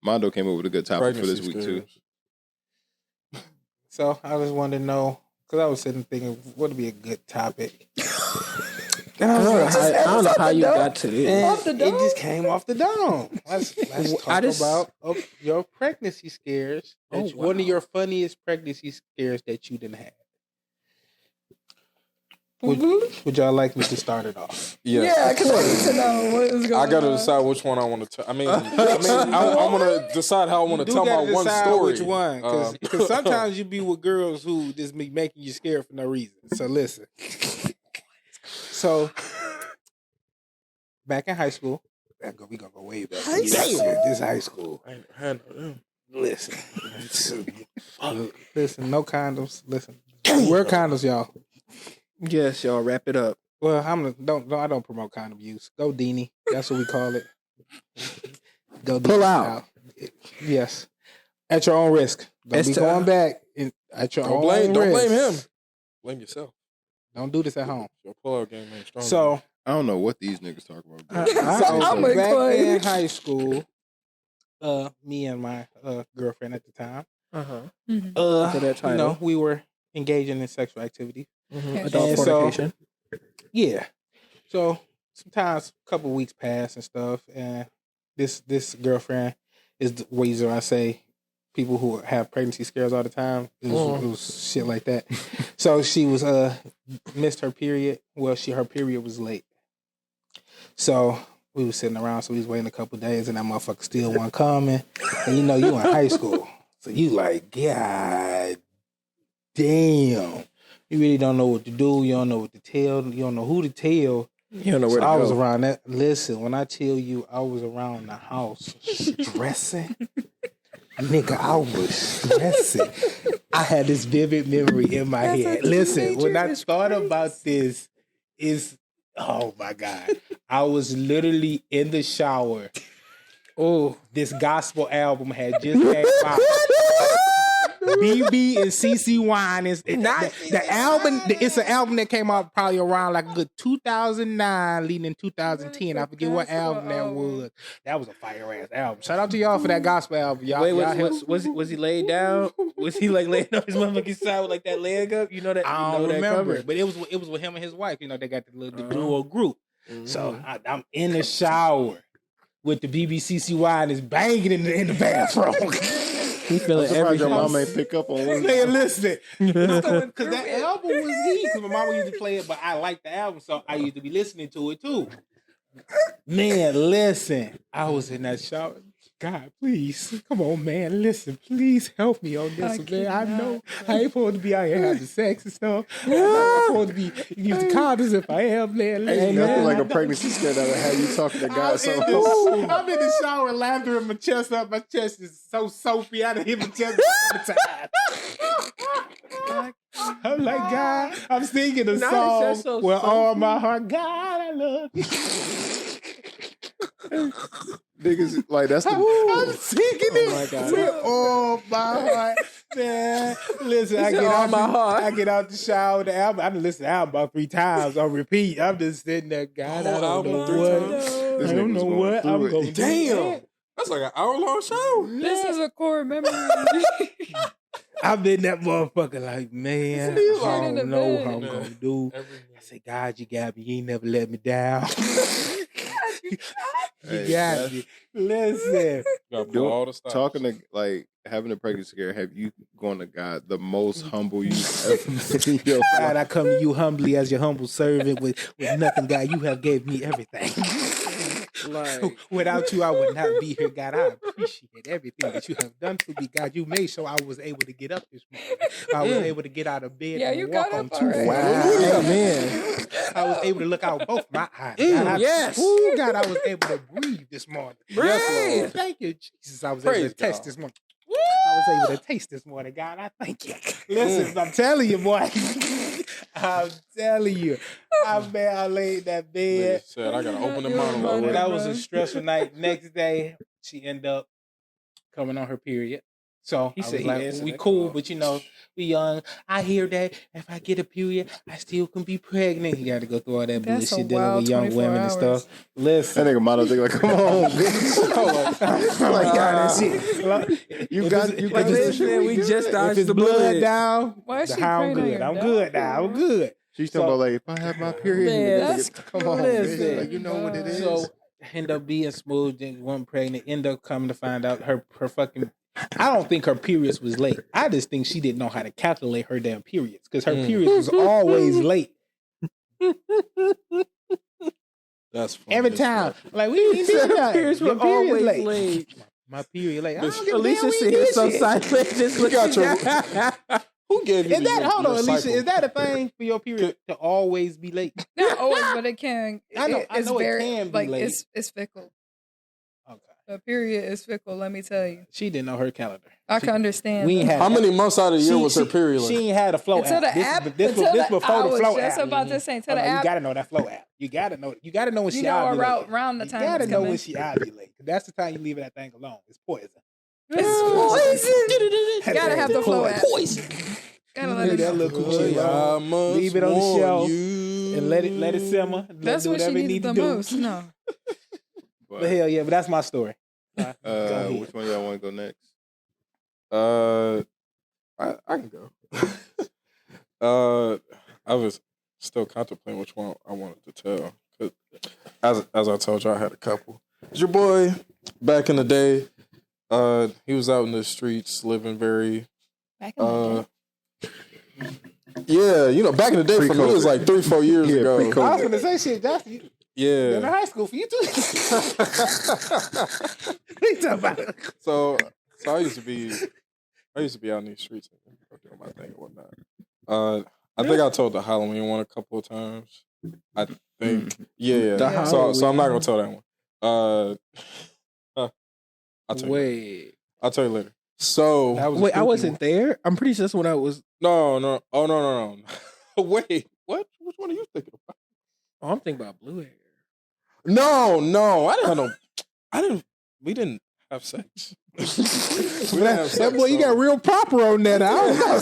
Mondo came up with a good topic for this week too. So I just wanted to know, because I was sitting thinking, what would be a good topic? And I don't know how you got to this. Off the dome? It just came off the dome. Let's talk about your pregnancy scares. One of your funniest pregnancy scares that you didn't have. Would y'all like me to start it off? Yeah, because I need to know what is going on. I got to decide which one I want to tell. I want to decide how I want to tell my one story. Which one? Because sometimes you be with girls who just be making you scared for no reason. So listen. So, back in high school, we gonna go way back. This high school. Listen, no condoms. Listen, wear condoms, y'all. Yes, y'all, wrap it up. Well, I don't promote condom use. Go Deanie. That's what we call it. Go pull out. Yes, at your own risk. Don't be going back at your own risk. Don't blame him. Blame yourself. Don't do this at home. Your pull-out game ain't strong. So I don't know what these niggas talk about. Back in high school, me and my girlfriend at the time, we were engaging in sexual activity. Adult fornication. Yeah. So sometimes a couple of weeks pass and stuff, and this girlfriend is the reason I say people who have pregnancy scares all the time. It was shit like that. So she was missed her period. Well, her period was late. So we was sitting around, so we was waiting a couple of days, and that motherfucker still wasn't coming. And you in high school, so you like, God damn. You really don't know what to do. You don't know what to tell. You don't know who to tell. You don't know where to go. I was around that. Listen, when I tell you I was around the house stressing, nigga, I was stressing. I had this vivid memory in my head. Listen, when I thought about this, oh my God. I was literally in the shower. Oh, this gospel album had just came out. BB and CC Wine is the album. It's an album that came out probably around like a good 2009, leading in 2010. I forget what album that was. That was a fire ass album. Shout out to y'all for that gospel album. Y'all, was he laid down? Was he like laying on his motherfucking side with like that leg up? You know that? I don't remember, but it was with him and his wife. You know they got the duo group. Mm-hmm. So I'm in the shower with the BBCC Wine is banging in the bathroom. He feeling everything. Your mama ain't pick up on one. Man, listen. Because that album was heat. Because my mama used to play it, but I liked the album, so I used to be listening to it too. Man, listen. I was in that shower. God, please. Come on, man. Listen, please help me on this one, man. I know I ain't supposed to be out here having sex and stuff. I'm not supposed to be using condoms if I am, man. Ain't nothing like a pregnancy scare that'll have you talking to God. I'm in the shower laughing my chest up. My chest is so soapy. I done hit my chest all the time. I'm like, God, I'm singing a song with all my heart. God, I love you. Niggas, like, that's I'm singing it with all my heart, man. Listen, I get out the shower with the album. I done listened to the album about 3 times on repeat. I'm just sitting there, God, I don't know what. I don't know what I'm going to do. Damn. That's like an hour-long show. This is a core memory. I've been that motherfucker like, man, I don't know how I'm going to do. I say, God, you got me. You ain't never let me down. You got me. Listen. Talking to, like, having a pregnancy scare, have you gone to God, the most humble you've ever been in your life? God, I come to you humbly as your humble servant with nothing, God. You have gave me everything. Like, without you, I would not be here, God. I appreciate everything that you have done for me, God. You made sure I was able to get up this morning. I was able to get out of bed and walk on 2 feet. Wow, man. I was able to look out both my eyes. Yes. God, I was able to breathe this morning. Yes, thank you, Jesus. I was able to taste this morning. I was able to taste this morning, God. I thank you. Listen, I'm telling you, boy. I'm telling you. I laid in that bed. Said I gotta open the monologue. That was a stressful night. Next day, she ended up coming on her period. So He I said was he like, answered we that cool, call. but we young. I hear that if I get a period, I still can be pregnant. He got to go through all that That's a bullshit dealing wild with young 24 women hours. and stuff. Listen. That nigga Mondo think like, come on, bitch. like, that shit. Like, you got this shit. We just If dodged it's the blood bullet. down, Why is she how I'm praying on good. your I'm dad? good now. I'm good. She's talking about like, if I have my period, Man, that's come on, crazy. bitch. Like, you know what it is. So end up being smooth and wasn't pregnant. End up coming to find out her fucking. I don't think her periods was late. I just think she didn't know how to calculate her damn periods because her periods was always late. That's funny. Every time. Like, we ain't did Her nothing. periods were Your period's always late. late. My period late. I don't give a Alicia damn, we said did so shit. silent. Just You got your. your. Who gave you Is that, hold on, your Alicia, cycle? is that a thing for your period to always be late? Not always, but it can. I know It's it very, can be like, late. it's fickle. Okay. The period is fickle, let me tell you. She didn't know her calendar. I can understand. We ain't that. had How many months out of the year was her period? She Like? ain't had a flow Until app. the This app. is- This until was before I the was flow just app. about to say, until Oh, the no, app. you gotta know that flow app. You gotta know. You gotta know when You she know ovulates. around the time You gotta it's know coming. when she ovulates. That's the time you leave that thing alone. It's poison. It's poison. Gotta have the flow app. Poison. Gotta let Leave it that know. little coochie alone. Leave it on the shelf and let it simmer. That's do what she whatever it needed need the to do. most. No. But hell yeah, but that's my story. Go ahead. Which one y'all want to go next? I can go. I was still contemplating which one I wanted to tell. 'Cause as I told you, I had a couple. It's your boy back in the day. He was out in the streets living very. Back in the day. Yeah, you know, back in the day for me, it was like 3-4 years ago. pre-COVID. I was gonna say shit. That's you in Yeah. high school for you too. What you talking about? So I used to be out in these streets and doing my thing and whatnot. I think I told the Halloween one a couple of times. I think, yeah. The So I'm not gonna Halloween. tell that one. I'll tell you. Wait. I'll tell you later. So That was Wait, I spooky wasn't there. I'm pretty sure that's when I was. no. Oh no. Wait, what? Which one are you thinking about? Oh, I'm thinking about blue hair. No. We didn't have sex. We didn't have sex, That boy, you so- got real proper on that. I don't know.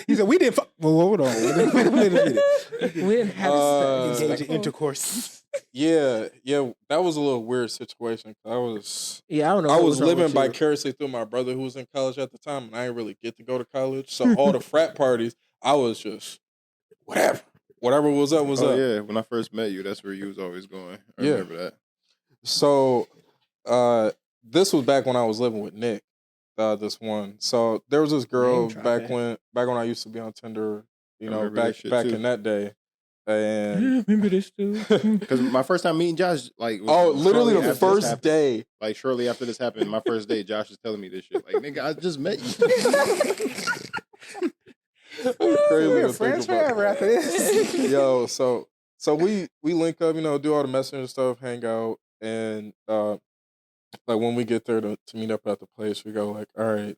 He said we didn't. Well, hold on. Wait a minute. We didn't have sex. Engage in intercourse. Yeah, that was a little weird situation. I was Yeah, I don't know. I what was wrong living with you. vicariously through my brother who was in college at the time, and I didn't really get to go to college. So all the frat parties, I was just whatever was up was up. Yeah, when I first met you, that's where you was always going. I Yeah. remember that. So this was back when I was living with Nick. This one. So there was this girl Name drop back it. when I used to be on Tinder. You I know, remember that back shit back too. in that day, and. Yeah, remember this too? Because my first time meeting Josh, like, Oh, was literally shortly the after this first happened. day. Like, shortly after this happened, my first day, Josh is telling me this shit. Like, nigga, I just met you. Crazy We're to think friends about. forever after this. Yo, so we link up, you know, do all the messenger stuff, hang out, and like when we get there to meet up at the place, we go like, all right,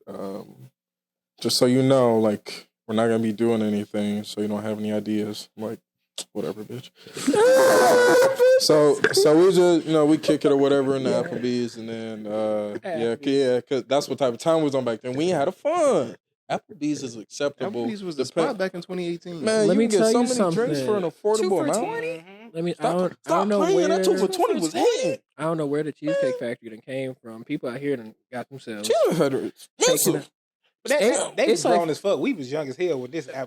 just so you know, like we're not gonna be doing anything, so you don't have any ideas. I'm like, whatever, bitch. So we just, you know, we kick it or whatever in the Applebee's, and then cause that's what type of time we was on back then. We had a fun. Applebee's is acceptable. Applebee's was the spot back in 2018. Man, Let you me can get tell so you many something. drinks for an 2 affordable for amount. 20? Let me. I Stop don't know playing. where. That 2 for 20 was hating. I don't know where the Cheesecake Factory done came from. People out here done got themselves. Cheesehead is expensive. But they was It's like- grown as fuck. We was young as hell with this. I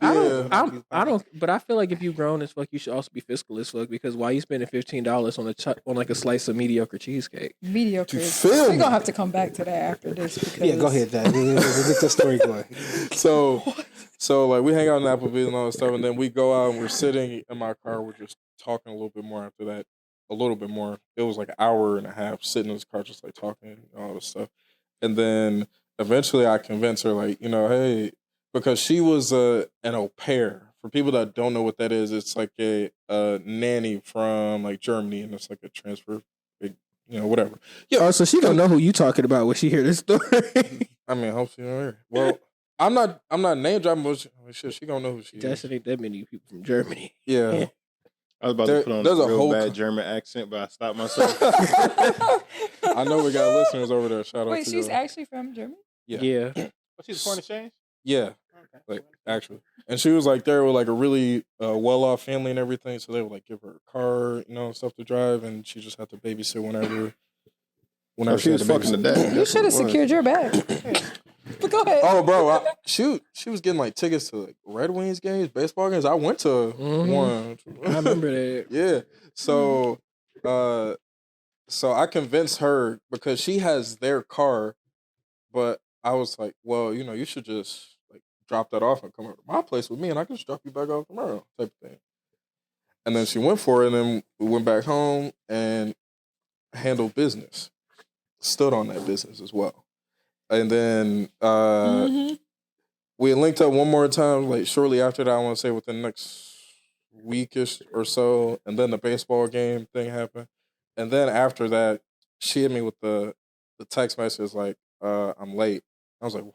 don't. But I feel like if you've grown as fuck, you should also be fiscal as fuck. Because why you spending $15 on like a slice of mediocre cheesecake? Mediocre. You is- feel We're me? gonna have to come back to that after this. Because Yeah, go ahead, Dad. Get the story going. So like we hang out in Applebee's and all that stuff, and then we go out and we're sitting in my car. We're just talking a little bit more after that. A little bit more. It was like an hour and a half sitting in this car, just like talking and all this stuff. And then eventually, I convinced her, like, you know, hey, because she was an au pair. For people that don't know what that is, it's like a nanny from like Germany, and it's like a transfer, you know, whatever. Yeah. Oh, so she gonna know who you talking about when she hear this story. I mean, I hope she know her. Well, I'm not name dropping, but she gonna know who she is. That's ain't that many people from Germany. Yeah. I was about There- to put on there's a a real whole bad co- German accent, but I stopped myself. I know we got listeners over there. Shout out Wait, to she's you. actually from Germany? Yeah. Yeah. But she's foreign exchange? Yeah, Okay. like actually, and she was like there with like a really well-off family and everything, so they would like give her a car, stuff to drive, and she just had to babysit whenever. Oh, she had was to fucking the babysit. dad. You should have secured your bag. But go ahead. Oh, bro, she was getting like tickets to like Red Wings games, baseball games. I went to one. I remember that. Yeah. So, so I convinced her because she has their car, but I was like, well, you should just like drop that off and come over to my place with me, and I can just drop you back off tomorrow, type of thing. And then she went for it, and then we went back home and handled business. Stood on that business as well. And then we linked up one more time, like shortly after that, I want to say within the next weekish or so. And then the baseball game thing happened. And then after that, she hit me with the text message like, I'm late. I was like,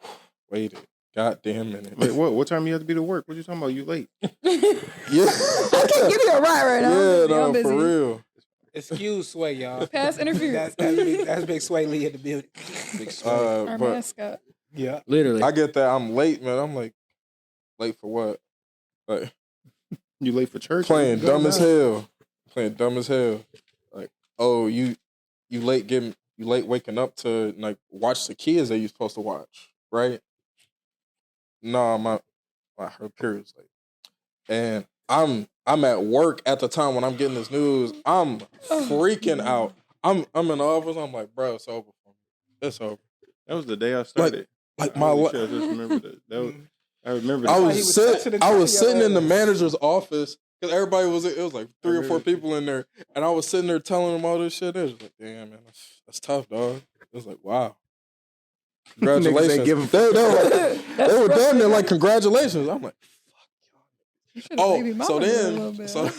wait a goddamn minute. Wait, what time you have to be to work? What you talking about? You late? Yeah. I can't give you a ride right now. Yeah, I'm no, busy. for real. Excuse Sway, y'all. Pass interference. That's big Sway Lee in the building. Big Sway. Our But mascot. Yeah. Literally. I get that I'm late, man. I'm like, late for what? Like, You late for church? playing Go dumb as now. hell. Playing dumb as hell. Like, oh, you late waking up to like watch the kids that you're supposed to watch, right? No, her period's late. And I'm at work at the time when I'm getting this news. I'm freaking out. I'm in the office. I'm like, bro, it's over for me. It's over. That was the day I started. Like Holy shit, I just remember that. I remember that. I he was was touching the sitting in the tire. manager's office because everybody it was like 3 or 4 people in there, and I was sitting there telling them all this shit. They was like, damn, man, that's tough, dog. It was like, wow. Congratulations. give a They were damn near like, congratulations. I'm like, You should have baby so mama then- a little bit. so-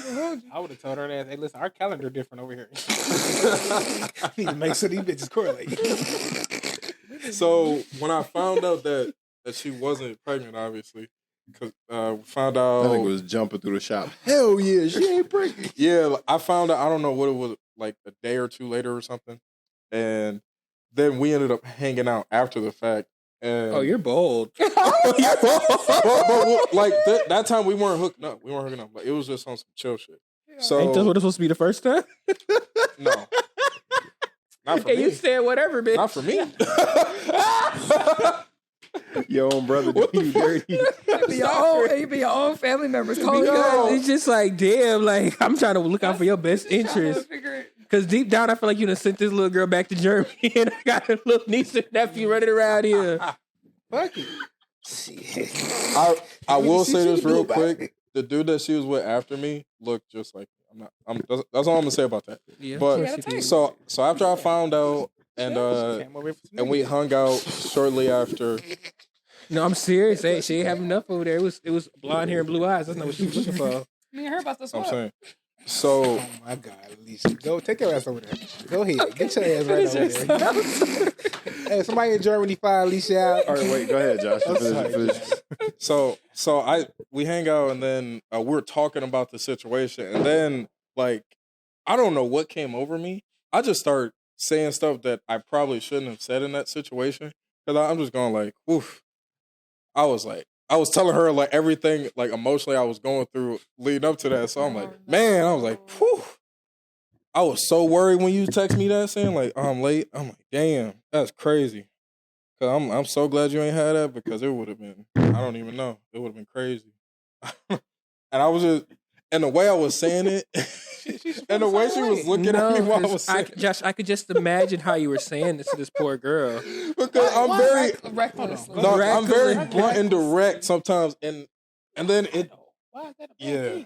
I would have told her that, hey, listen, our calendar different over here. I need to make sure these bitches correlate. so when I found out that she wasn't pregnant, obviously, because found out. I think it was jumping through the shop. Hell yeah, she ain't pregnant. Yeah, I found out. I don't know what it was, like a day or two later or something, and then we ended up hanging out after the fact. And Oh, you're bold. but like that time we weren't hooking up. Like, it was just on some chill shit. So Ain't that what it's supposed to be the first time? no, not for Hey, you me. said whatever, bitch. Not for me. Your own brother do you dirty. It be your own family members calling you Because out. it's just like, damn, like, I'm trying to look out for your best interest. Because deep down, I feel like you done sent this little girl back to Germany, and I got a little niece and nephew running around here. Fuck it. I will say this real quick. The dude that she was with after me looked just like me. That's all I'm gonna say about that. Yeah. But gotta take. so after I found out and we hung out shortly after. No, I'm serious. Hey, she ain't have enough over there. It was blonde hair and blue eyes. That's not what she was looking for. Me and her about to I'm swap. saying. So Oh my God, Alicia. Go take your ass over there. Go ahead. Get your ass right over there. Hey, somebody in Germany find Alicia out. All right, wait, go ahead, Josh. I'm sorry, Finish. so we hang out and then we're talking about the situation and then like I don't know what came over me. I just started saying stuff that I probably shouldn't have said in that situation because I'm just going like, oof. I was telling her like everything like emotionally I was going through leading up to that. So I'm like, man, I was like, whew. I was so worried when you text me that saying like, oh, I'm late. I'm like, damn, that's crazy. Cause I'm so glad you ain't had that because it would have been, I don't even know. It would have been crazy. And I was just, and the way I was saying it, and the way she was looking at me while I was saying it. Josh, I could just imagine how you were saying this to this poor girl. Because I'm very, Reckless. no, I'm very Reckless. blunt and direct sometimes. And then it, Why is that a bad yeah. thing?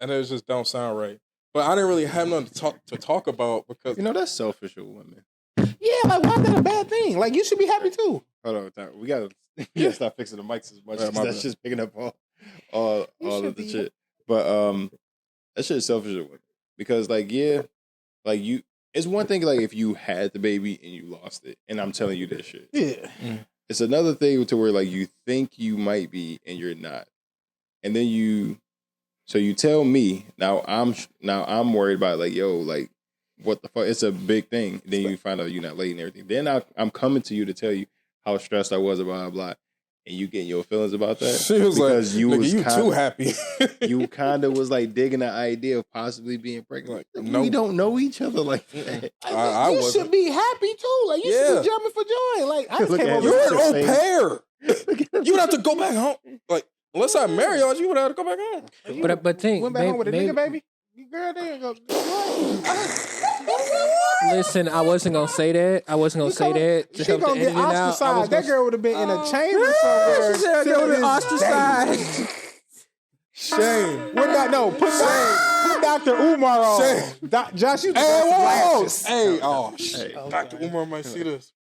And it just don't sound right. But I didn't really have nothing to talk about because You know, that's selfish of women. Yeah, like why is that a bad thing? Like you should be happy too. Hold on, time. We gotta stop fixing the mics as much. Yeah, 'Cause my that's bad. just picking up all should of the be. shit. But that shit is selfish of women because like you. It's one thing like if you had the baby and you lost it, and I'm telling you this shit. Yeah. It's another thing to where like you think you might be and you're not, and then you tell me now I'm worried about like yo like what the fuck, it's a big thing. Then you find out you're not late and everything. Then I'm coming to you to tell you how stressed I was about blah, and you getting your feelings about that. She was because like, you "Nigga, was you kinda, too happy." You kind of was like digging the idea of possibly being pregnant. Like, We no. don't know each other like that. I you wasn't. should be happy too. Like you should Yeah. be jumping for joy. Like I just Look came at over. him. You're here. an au Saying- pair. You would have to go back home. Like, unless I marry y'all, you would have to go back home. But think, Went back home with a maybe, nigga, baby. You girl, there you go. listen, I wasn't gonna say that. I wasn't gonna say that to She help the gonna get editing out. I was ostracized. That gonna girl would have been in a chamber somewhere. She said I till would this have ostracized. Shame. Put Dr. Umar on. Shame. Josh, you Hey, whoa, glasses. hey, oh shit. Hey. Dr. Umar might see this.